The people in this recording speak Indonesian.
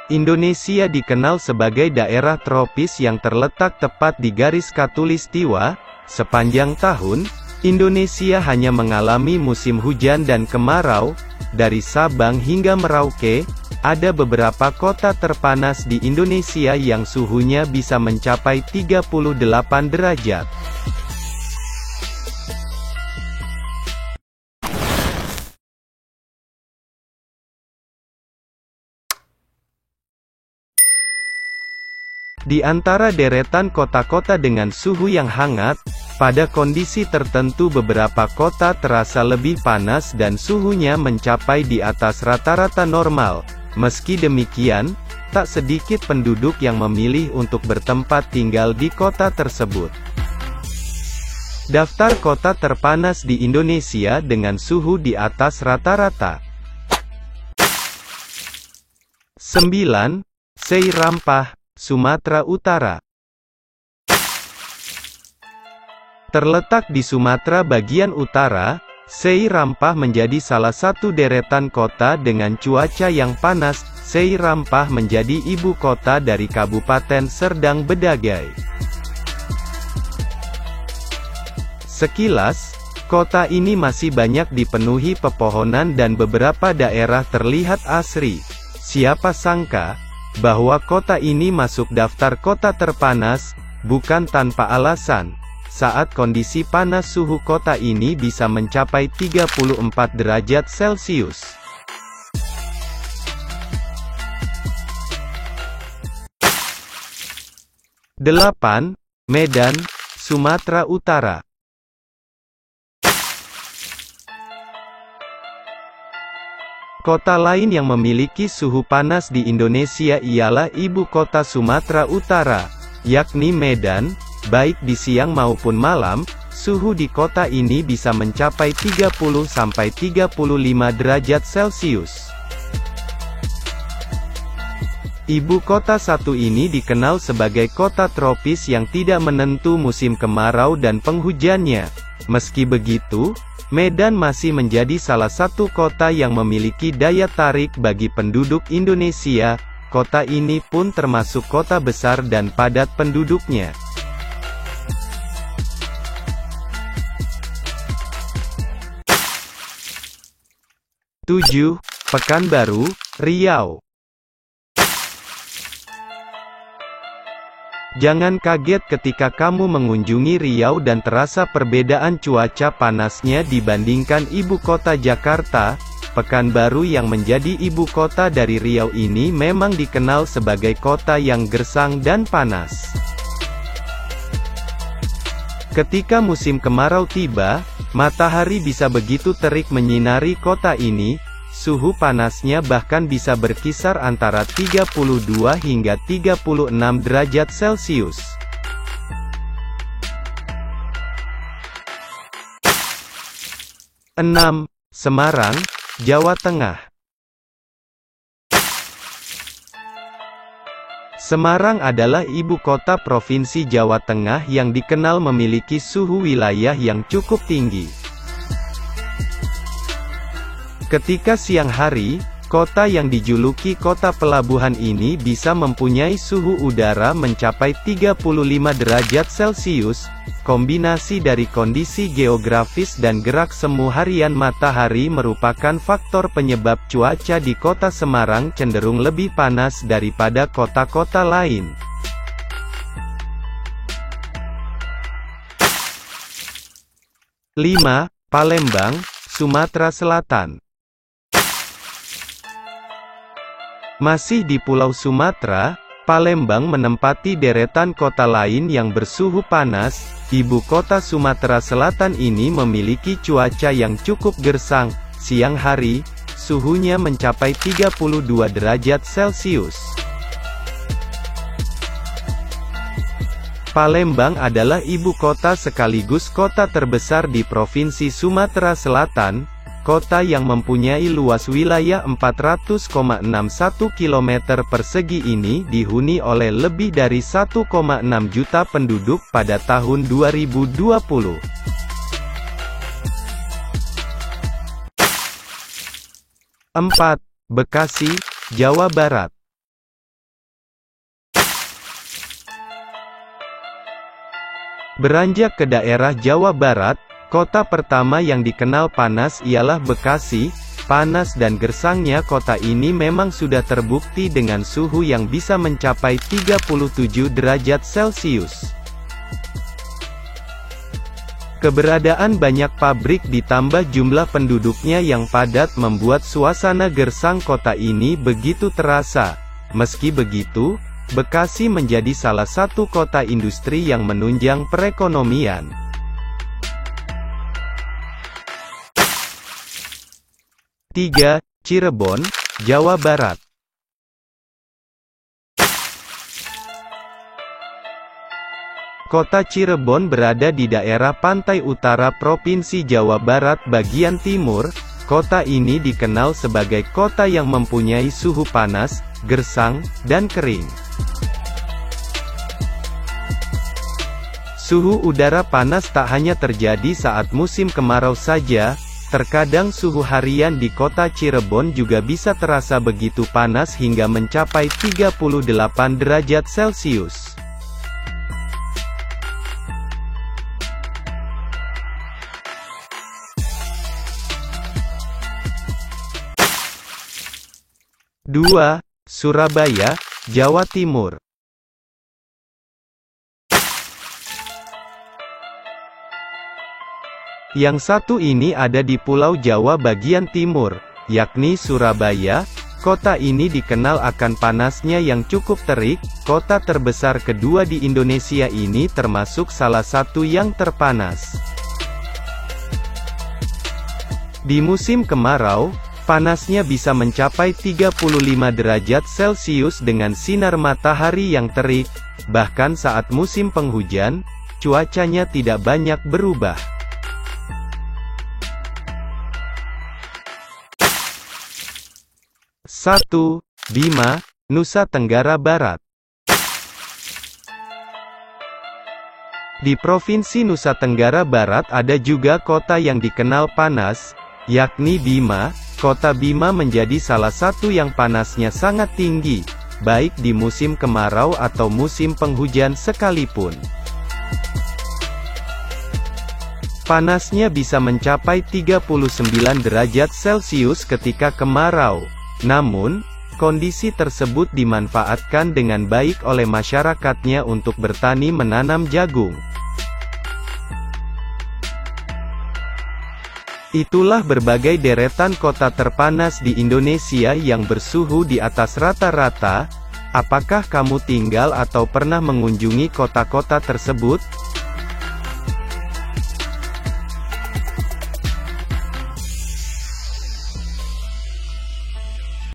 Indonesia dikenal sebagai daerah tropis yang terletak tepat di garis khatulistiwa. Sepanjang tahun, Indonesia hanya mengalami musim hujan dan kemarau. Dari Sabang hingga Merauke, ada beberapa kota terpanas di Indonesia yang suhunya bisa mencapai 38 derajat. Di antara deretan kota-kota dengan suhu yang hangat, pada kondisi tertentu beberapa kota terasa lebih panas dan suhunya mencapai di atas rata-rata normal. Meski demikian, tak sedikit penduduk yang memilih untuk bertempat tinggal di kota tersebut. Daftar kota terpanas di Indonesia dengan suhu di atas rata-rata. 9. Seirampah, Sumatera Utara. Terletak di Sumatera bagian utara, Seirampah menjadi salah satu deretan kota dengan cuaca yang panas. Seirampah menjadi ibu kota dari Kabupaten Serdang Bedagai. Sekilas, kota ini masih banyak dipenuhi pepohonan dan beberapa daerah terlihat asri. Siapa sangka bahwa kota ini masuk daftar kota terpanas, bukan tanpa alasan. Saat kondisi panas suhu kota ini bisa mencapai 34 derajat Celcius. Delapan. Medan, Sumatera Utara. Kota lain yang memiliki suhu panas di Indonesia ialah ibu kota Sumatera Utara, yakni Medan. Baik di siang maupun malam, suhu di kota ini bisa mencapai 30–35 derajat Celcius. Ibu kota satu ini dikenal sebagai kota tropis yang tidak menentu musim kemarau dan penghujannya. Meski begitu, Medan masih menjadi salah satu kota yang memiliki daya tarik bagi penduduk Indonesia. Kota ini pun termasuk kota besar dan padat penduduknya. 7. Pekanbaru, Riau. Jangan kaget ketika kamu mengunjungi Riau dan terasa perbedaan cuaca panasnya dibandingkan ibu kota Jakarta. Pekanbaru yang menjadi ibu kota dari Riau ini memang dikenal sebagai kota yang gersang dan panas. Ketika musim kemarau tiba, matahari bisa begitu terik menyinari kota ini. Suhu panasnya bahkan bisa berkisar antara 32 hingga 36 derajat Celcius. Enam. Semarang, Jawa Tengah. Semarang adalah ibu kota Provinsi Jawa Tengah yang dikenal memiliki suhu wilayah yang cukup tinggi. Ketika siang hari, kota yang dijuluki kota pelabuhan ini bisa mempunyai suhu udara mencapai 35 derajat Celcius. Kombinasi dari kondisi geografis dan gerak semu harian matahari merupakan faktor penyebab cuaca di kota Semarang cenderung lebih panas daripada kota-kota lain. Lima. Palembang, Sumatera Selatan. Masih di Pulau Sumatera, Palembang menempati deretan kota lain yang bersuhu panas. Ibu kota Sumatera Selatan ini memiliki cuaca yang cukup gersang. Siang hari, suhunya mencapai 32 derajat Celcius. Palembang adalah ibu kota sekaligus kota terbesar di Provinsi Sumatera Selatan. Kota yang mempunyai luas wilayah 400,61 km persegi ini dihuni oleh lebih dari 1,6 juta penduduk pada tahun 2020. 4. Bekasi, Jawa Barat. Beranjak ke daerah Jawa Barat, kota pertama yang dikenal panas ialah Bekasi. Panas dan gersangnya kota ini memang sudah terbukti dengan suhu yang bisa mencapai 37 derajat Celcius. Keberadaan banyak pabrik ditambah jumlah penduduknya yang padat membuat suasana gersang kota ini begitu terasa. Meski begitu, Bekasi menjadi salah satu kota industri yang menunjang perekonomian. 3. Cirebon, Jawa Barat. Kota Cirebon berada di daerah pantai utara Provinsi Jawa Barat bagian timur. Kota ini dikenal sebagai kota yang mempunyai suhu panas, gersang, dan kering. Suhu udara panas tak hanya terjadi saat musim kemarau saja. Terkadang suhu harian di kota Cirebon juga bisa terasa begitu panas hingga mencapai 38 derajat Celcius. Dua, Surabaya, Jawa Timur. Yang satu ini ada di Pulau Jawa bagian timur, yakni Surabaya. Kota ini dikenal akan panasnya yang cukup terik. Kota terbesar kedua di Indonesia ini termasuk salah satu yang terpanas. Di musim kemarau, panasnya bisa mencapai 35 derajat Celcius dengan sinar matahari yang terik. Bahkan saat musim penghujan, cuacanya tidak banyak berubah. 1. Bima, Nusa Tenggara Barat. Di Provinsi Nusa Tenggara Barat ada juga kota yang dikenal panas, yakni Bima. Kota Bima menjadi salah satu yang panasnya sangat tinggi, baik di musim kemarau atau musim penghujan sekalipun. Panasnya bisa mencapai 39 derajat Celcius ketika kemarau. Namun, kondisi tersebut dimanfaatkan dengan baik oleh masyarakatnya untuk bertani menanam jagung. Itulah berbagai deretan kota terpanas di Indonesia yang bersuhu di atas rata-rata. Apakah kamu tinggal atau pernah mengunjungi kota-kota tersebut?